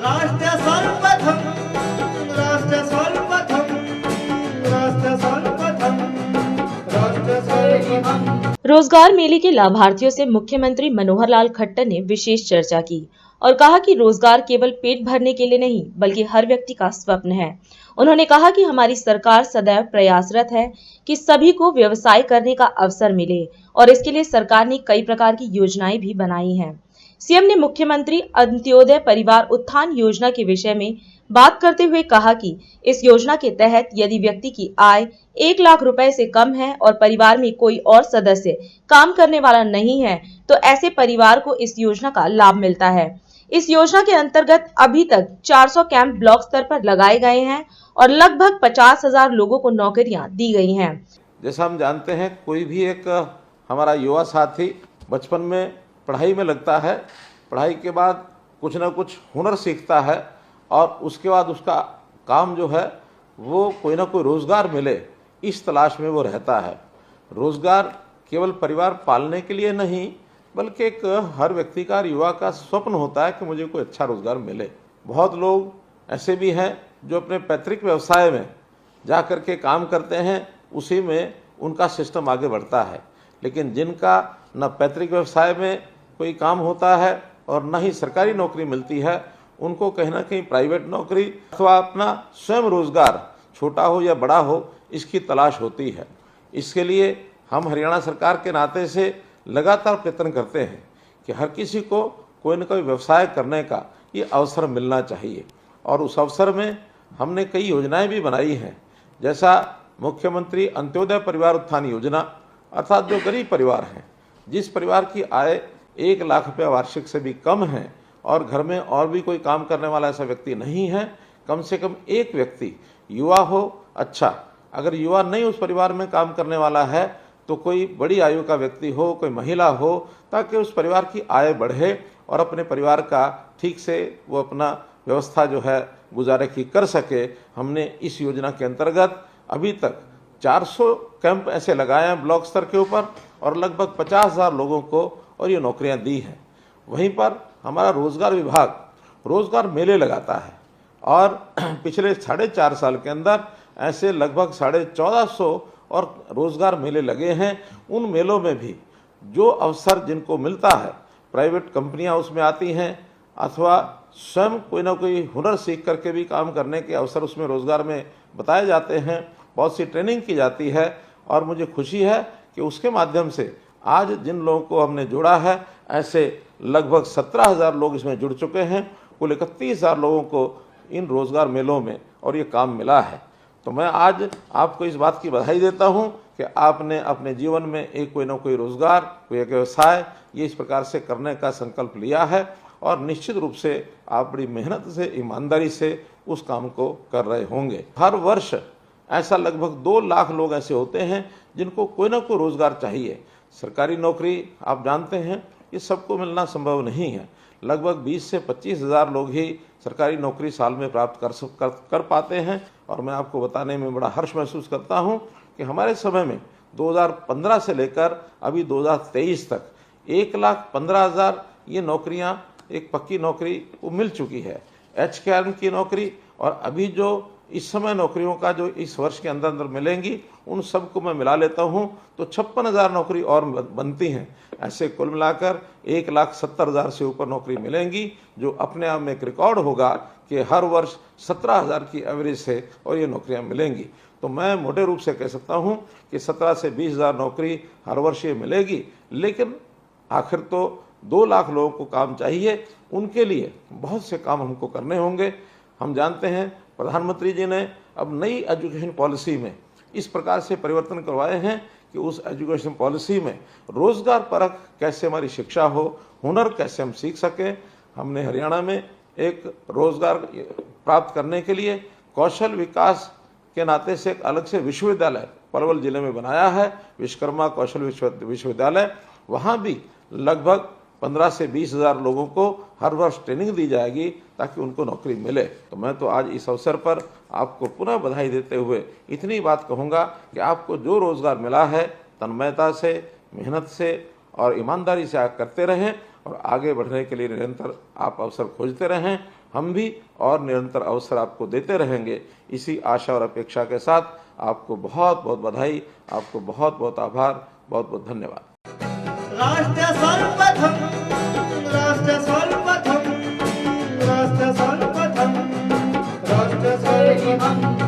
राष्ट्र सर्वप्रथम, राष्ट्र सर्वप्रथम, राष्ट्र सर्वप्रथम, राष्ट्र सर्वप्रथम। रोजगार मेले के लाभार्थियों से मुख्यमंत्री मनोहर लाल खट्टर ने विशेष चर्चा की और कहा कि रोजगार केवल पेट भरने के लिए नहीं बल्कि हर व्यक्ति का स्वप्न है। उन्होंने कहा कि हमारी सरकार सदैव प्रयासरत है कि सभी को व्यवसाय करने का अवसर मिले और इसके लिए सरकार ने कई प्रकार की योजनाएं भी बनाई हैं। सीएम ने मुख्यमंत्री अंत्योदय परिवार उत्थान योजना के विषय में बात करते हुए कहा कि इस योजना के तहत यदि व्यक्ति की आय 1 लाख रुपए से कम है और परिवार में कोई और सदस्य काम करने वाला नहीं है तो ऐसे परिवार को इस योजना का लाभ मिलता है। इस योजना के अंतर्गत अभी तक 400 कैंप ब्लॉक स्तर पर लगाए गए हैं और लगभग 50,000 लोगों को नौकरियां दी गई हैं। जैसा हम जानते हैं, कोई भी एक हमारा युवा साथी बचपन में पढ़ाई में लगता है, पढ़ाई के बाद कुछ ना कुछ हुनर सीखता है और उसके बाद उसका काम जो है वो कोई ना कोई रोज़गार मिले इस तलाश में वो रहता है। रोज़गार केवल परिवार पालने के लिए नहीं बल्कि एक हर व्यक्ति का, युवा का स्वप्न होता है कि मुझे कोई अच्छा रोज़गार मिले। बहुत लोग ऐसे भी हैं जो अपने पैतृक व्यवसाय में जा कर के काम करते हैं, उसी में उनका सिस्टम आगे बढ़ता है। लेकिन जिनका न पैतृक व्यवसाय में कोई काम होता है और न ही सरकारी नौकरी मिलती है, उनको कहीं ना कहीं प्राइवेट नौकरी अथवा अपना स्वयं रोज़गार छोटा हो या बड़ा हो इसकी तलाश होती है। इसके लिए हम हरियाणा सरकार के नाते से लगातार प्रयत्न करते हैं कि हर किसी को कोई न कोई व्यवसाय करने का ये अवसर मिलना चाहिए और उस अवसर में हमने कई योजनाएं भी बनाई हैं। जैसा मुख्यमंत्री अंत्योदय परिवार उत्थान योजना, अर्थात जो गरीब परिवार हैं, जिस परिवार की आय 1 लाख रुपये वार्षिक से भी कम है और घर में और भी कोई काम करने वाला ऐसा व्यक्ति नहीं है, कम से कम एक व्यक्ति युवा हो, अच्छा अगर युवा नहीं उस परिवार में काम करने वाला है तो कोई बड़ी आयु का व्यक्ति हो, कोई महिला हो, ताकि उस परिवार की आय बढ़े और अपने परिवार का ठीक से वो अपना व्यवस्था जो है गुजारे की कर सके। हमने इस योजना के अंतर्गत अभी तक 400 कैंप ऐसे लगाए हैं ब्लॉक स्तर के ऊपर और लगभग 50,000 लोगों को और ये नौकरियां दी हैं। वहीं पर हमारा रोजगार विभाग रोजगार मेले लगाता है और पिछले 4.5 साल के अंदर ऐसे लगभग 1450 और रोजगार मेले लगे हैं। उन मेलों में भी जो अवसर जिनको मिलता है, प्राइवेट कंपनियां उसमें आती हैं अथवा स्वयं कोई ना कोई हुनर सीख करके भी काम करने के अवसर उसमें रोजगार में बताए जाते हैं। बहुत सी ट्रेनिंग की जाती है और मुझे खुशी है कि उसके माध्यम से आज जिन लोगों को हमने जोड़ा है, ऐसे लगभग 17,000 लोग इसमें जुड़ चुके हैं। कुल 31,000 लोगों को इन रोजगार मेलों में और ये काम मिला है। तो मैं आज आपको इस बात की बधाई देता हूं कि आपने अपने जीवन में एक कोई ना कोई रोजगार, कोई एक व्यवसाय ये इस प्रकार से करने का संकल्प लिया है और निश्चित रूप से आप बड़ी मेहनत से, ईमानदारी से उस काम को कर रहे होंगे। हर वर्ष ऐसा लगभग 2 लाख लोग ऐसे होते हैं जिनको कोई ना कोई रोजगार चाहिए। सरकारी नौकरी आप जानते हैं ये सबको मिलना संभव नहीं है। लगभग 20 से 25,000 लोग ही सरकारी नौकरी साल में प्राप्त कर पाते हैं और मैं आपको बताने में बड़ा हर्ष महसूस करता हूं कि हमारे समय में 2015 से लेकर अभी 2023 तक 1,15,000 ये नौकरियां, एक पक्की नौकरी वो मिल चुकी है। HKRM की नौकरी और अभी जो इस समय नौकरियों का जो इस वर्ष के अंदर अंदर मिलेंगी उन सबको मैं मिला लेता हूं तो 56,000 नौकरी और बनती हैं। ऐसे कुल मिलाकर 1,70,000 से ऊपर नौकरी मिलेंगी, जो अपने आप में एक रिकॉर्ड होगा कि हर वर्ष 17,000 की एवरेज से और ये नौकरियां मिलेंगी। तो मैं मोटे रूप से कह सकता हूं कि 17 से 20,000 नौकरी हर वर्ष ये मिलेगी। लेकिन आखिर तो 2 लाख लोगों को काम चाहिए, उनके लिए बहुत से काम हमको करने होंगे। हम जानते हैं प्रधानमंत्री जी ने अब नई एजुकेशन पॉलिसी में इस प्रकार से परिवर्तन करवाए हैं कि उस एजुकेशन पॉलिसी में रोजगार परक कैसे हमारी शिक्षा हो, हुनर कैसे हम सीख सकें। हमने हरियाणा में एक रोजगार प्राप्त करने के लिए कौशल विकास के नाते से एक अलग से विश्वविद्यालय पलवल जिले में बनाया है, विश्वकर्मा कौशल विश्वविद्यालय। वहाँ भी लगभग 15 से 20,000 लोगों को हर वर्ष ट्रेनिंग दी जाएगी ताकि उनको नौकरी मिले। तो मैं तो आज इस अवसर पर आपको पुनः बधाई देते हुए इतनी बात कहूँगा कि आपको जो रोज़गार मिला है तन्मयता से, मेहनत से और ईमानदारी से आप करते रहें और आगे बढ़ने के लिए निरंतर आप अवसर खोजते रहें। हम भी और निरंतर अवसर आपको देते रहेंगे। इसी आशा और अपेक्षा के साथ आपको बहुत बहुत बधाई, आपको बहुत बहुत आभार, बहुत बहुत धन्यवाद। राष्ट्र सर्वप्रथम